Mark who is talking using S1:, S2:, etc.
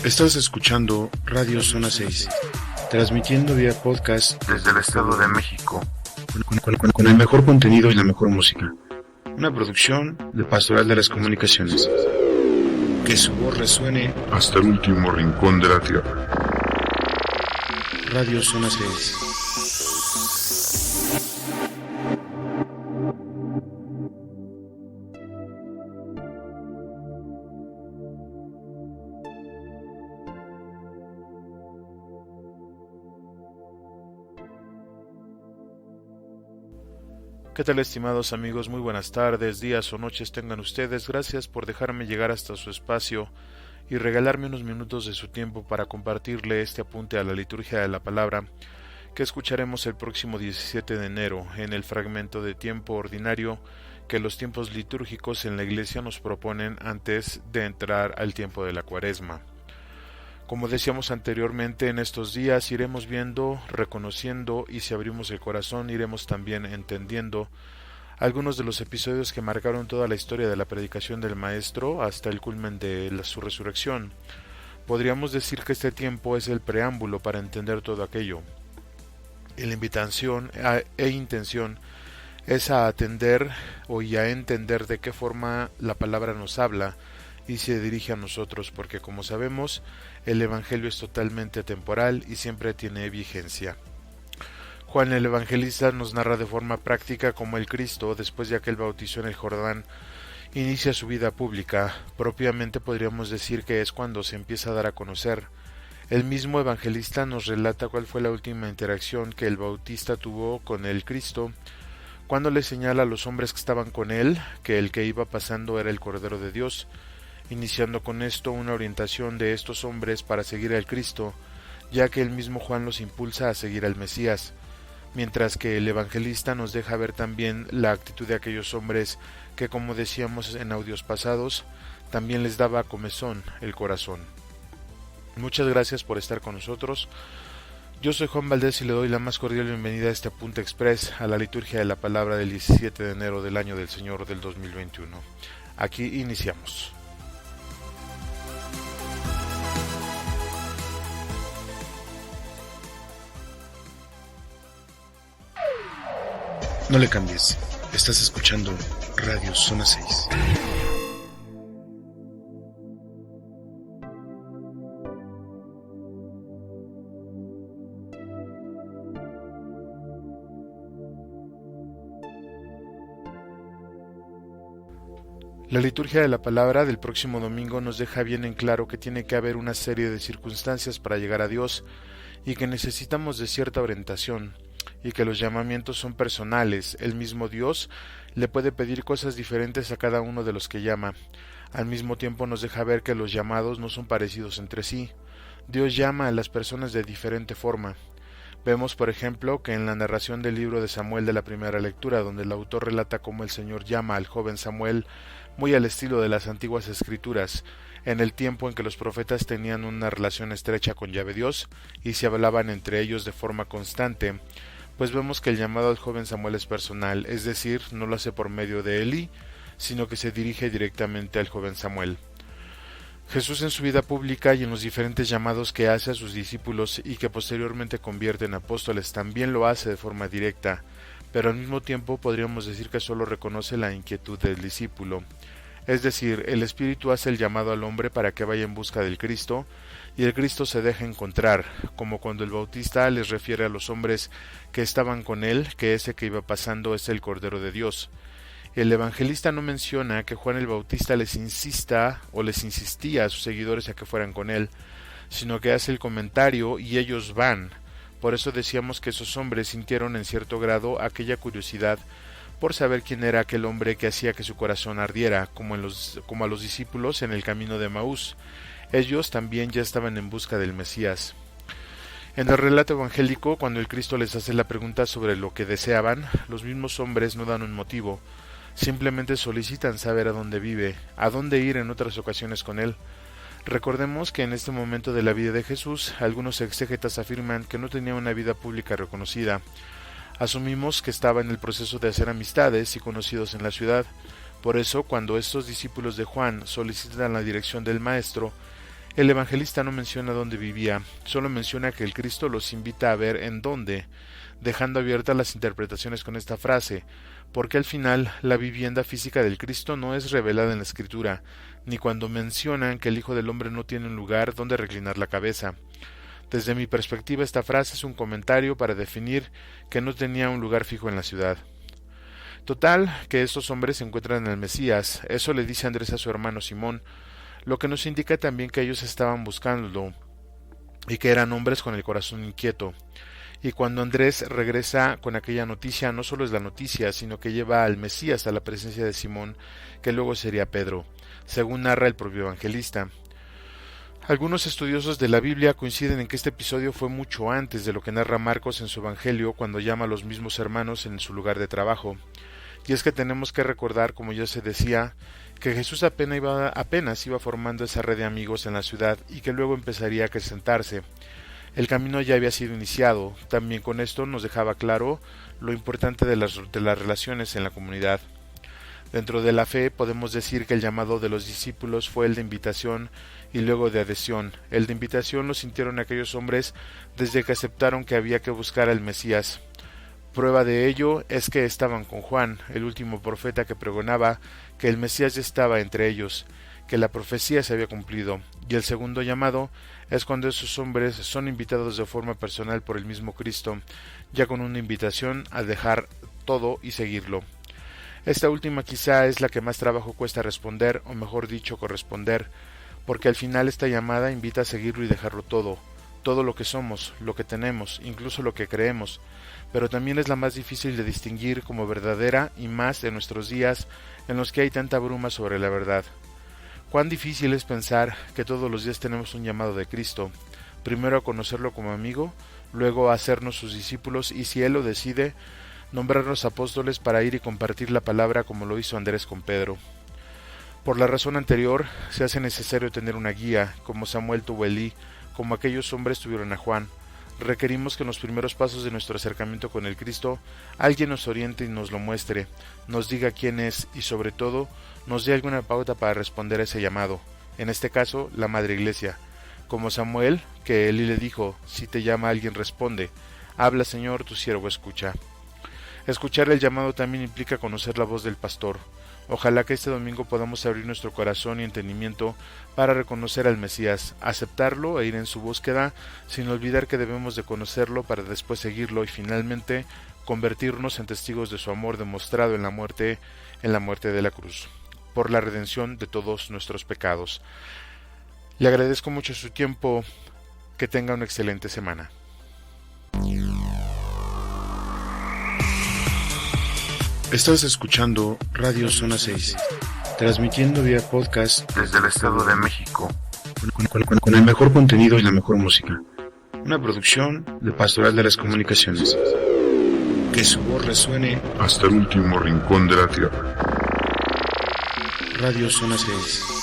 S1: Estás escuchando Radio Zona 6, transmitiendo vía podcast desde el Estado de México, con el mejor contenido y la mejor música. Una producción de Pastoral de las Comunicaciones. Que su voz resuene hasta el último rincón de la tierra. Radio Zona 6.
S2: ¿Qué tal, estimados amigos? Muy buenas tardes, días o noches tengan ustedes. Gracias por dejarme llegar hasta su espacio y regalarme unos minutos de su tiempo para compartirle este apunte a la liturgia de la palabra que escucharemos el próximo 17 de enero en el fragmento de tiempo ordinario que los tiempos litúrgicos en la Iglesia nos proponen antes de entrar al tiempo de la Cuaresma. Como decíamos anteriormente, en estos días iremos viendo, reconociendo y si abrimos el corazón iremos también entendiendo algunos de los episodios que marcaron toda la historia de la predicación del Maestro hasta el culmen de su resurrección. Podríamos decir que este tiempo es el preámbulo para entender todo aquello. Y la invitación e intención es a atender y a entender de qué forma la palabra nos habla y se dirige a nosotros, porque como sabemos, el Evangelio es totalmente atemporal y siempre tiene vigencia. Juan el Evangelista nos narra de forma práctica cómo el Cristo, después de aquel bautizo en el Jordán, inicia su vida pública. Propiamente podríamos decir que es cuando se empieza a dar a conocer. El mismo Evangelista nos relata cuál fue la última interacción que el Bautista tuvo con el Cristo, cuando le señala a los hombres que estaban con él que el que iba pasando era el Cordero de Dios, iniciando con esto una orientación de estos hombres para seguir al Cristo, ya que el mismo Juan los impulsa a seguir al Mesías, mientras que el Evangelista nos deja ver también la actitud de aquellos hombres que, como decíamos en audios pasados, también les daba comezón el corazón. Muchas gracias por estar con nosotros. Yo soy Juan Valdés y le doy la más cordial bienvenida a este apunte express a la liturgia de la palabra del 17 de enero del año del Señor del 2021. Aquí iniciamos.
S1: No le cambies, estás escuchando Radio Zona 6.
S2: La liturgia de la palabra del próximo domingo nos deja bien en claro que tiene que haber una serie de circunstancias para llegar a Dios y que necesitamos de cierta orientación, y que los llamamientos son personales. El mismo Dios le puede pedir cosas diferentes a cada uno de los que llama. Al mismo tiempo nos deja ver que los llamados no son parecidos entre sí. Dios llama a las personas de diferente forma. Vemos, por ejemplo, que en la narración del libro de Samuel de la primera lectura, donde el autor relata cómo el Señor llama al joven Samuel, muy al estilo de las antiguas escrituras, en el tiempo en que los profetas tenían una relación estrecha con Yahvé Dios y se hablaban entre ellos de forma constante, pues vemos que el llamado al joven Samuel es personal, es decir, no lo hace por medio de Eli, sino que se dirige directamente al joven Samuel. Jesús en su vida pública y en los diferentes llamados que hace a sus discípulos y que posteriormente convierte en apóstoles también lo hace de forma directa, pero al mismo tiempo podríamos decir que solo reconoce la inquietud del discípulo. Es decir, el Espíritu hace el llamado al hombre para que vaya en busca del Cristo, y el Cristo se deja encontrar, como cuando el Bautista les refiere a los hombres que estaban con él, que ese que iba pasando es el Cordero de Dios. El evangelista no menciona que Juan el Bautista les insistía a sus seguidores a que fueran con él, sino que hace el comentario y ellos van. Por eso decíamos que esos hombres sintieron en cierto grado aquella curiosidad por saber quién era aquel hombre que hacía que su corazón ardiera, como a los discípulos en el camino de Emaús. Ellos también ya estaban en busca del Mesías. En el relato evangélico, cuando el Cristo les hace la pregunta sobre lo que deseaban, los mismos hombres no dan un motivo, simplemente solicitan saber a dónde vive, a dónde ir en otras ocasiones con él. Recordemos que en este momento de la vida de Jesús, algunos exégetas afirman que no tenía una vida pública reconocida. Asumimos que estaba en el proceso de hacer amistades y conocidos en la ciudad. Por eso, cuando estos discípulos de Juan solicitan la dirección del Maestro, El evangelista no menciona dónde vivía, solo menciona que el Cristo los invita a ver en dónde, dejando abiertas las interpretaciones con esta frase, porque al final la vivienda física del Cristo no es revelada en la Escritura, ni cuando mencionan que el Hijo del Hombre no tiene un lugar donde reclinar la cabeza. Desde mi perspectiva, esta frase es un comentario para definir que no tenía un lugar fijo en la ciudad. Total, que estos hombres se encuentran en el Mesías, eso le dice Andrés a su hermano Simón, lo que nos indica también que ellos estaban buscándolo y que eran hombres con el corazón inquieto. Y cuando Andrés regresa con aquella noticia, no solo es la noticia, sino que lleva al Mesías a la presencia de Simón, que luego sería Pedro, según narra el propio evangelista. Algunos estudiosos de la Biblia coinciden en que este episodio fue mucho antes de lo que narra Marcos en su evangelio cuando llama a los mismos hermanos en su lugar de trabajo. Y es que tenemos que recordar, como ya se decía, que Jesús apenas iba formando esa red de amigos en la ciudad y que luego empezaría a acrecentarse. El camino ya había sido iniciado. También con esto nos dejaba claro lo importante de las relaciones en la comunidad. Dentro de la fe podemos decir que el llamado de los discípulos fue el de invitación y luego de adhesión. El de invitación lo sintieron aquellos hombres desde que aceptaron que había que buscar al Mesías. Prueba de ello es que estaban con Juan, el último profeta que pregonaba que el Mesías ya estaba entre ellos, que la profecía se había cumplido, y el segundo llamado es cuando esos hombres son invitados de forma personal por el mismo Cristo, ya con una invitación a dejar todo y seguirlo. Esta última quizá es la que más trabajo cuesta responder, o mejor dicho, corresponder, porque al final esta llamada invita a seguirlo y dejarlo todo lo que somos, lo que tenemos, incluso lo que creemos, pero también es la más difícil de distinguir como verdadera y más en nuestros días en los que hay tanta bruma sobre la verdad. Cuán difícil es pensar que todos los días tenemos un llamado de Cristo, primero a conocerlo como amigo, luego a hacernos sus discípulos y si Él lo decide, nombrarnos apóstoles para ir y compartir la palabra como lo hizo Andrés con Pedro. Por la razón anterior, se hace necesario tener una guía, como Samuel tuvo a Elí, como aquellos hombres tuvieron a Juan. Requerimos que en los primeros pasos de nuestro acercamiento con el Cristo, alguien nos oriente y nos lo muestre, nos diga quién es y sobre todo, nos dé alguna pauta para responder a ese llamado, en este caso, la Madre Iglesia. Como Samuel, que Elí le dijo, si te llama alguien responde, habla Señor, tu siervo escucha. Escuchar el llamado también implica conocer la voz del pastor. Ojalá que este domingo podamos abrir nuestro corazón y entendimiento para reconocer al Mesías, aceptarlo e ir en su búsqueda, sin olvidar que debemos de conocerlo para después seguirlo y finalmente convertirnos en testigos de su amor demostrado en la muerte de la cruz, por la redención de todos nuestros pecados. Le agradezco mucho su tiempo, que tenga una excelente semana.
S1: Estás escuchando Radio Zona 6, transmitiendo vía podcast desde el Estado de México, con el mejor contenido y la mejor música. Una producción de Pastoral de las Comunicaciones. Que su voz resuene hasta el último rincón de la tierra. Radio Zona 6.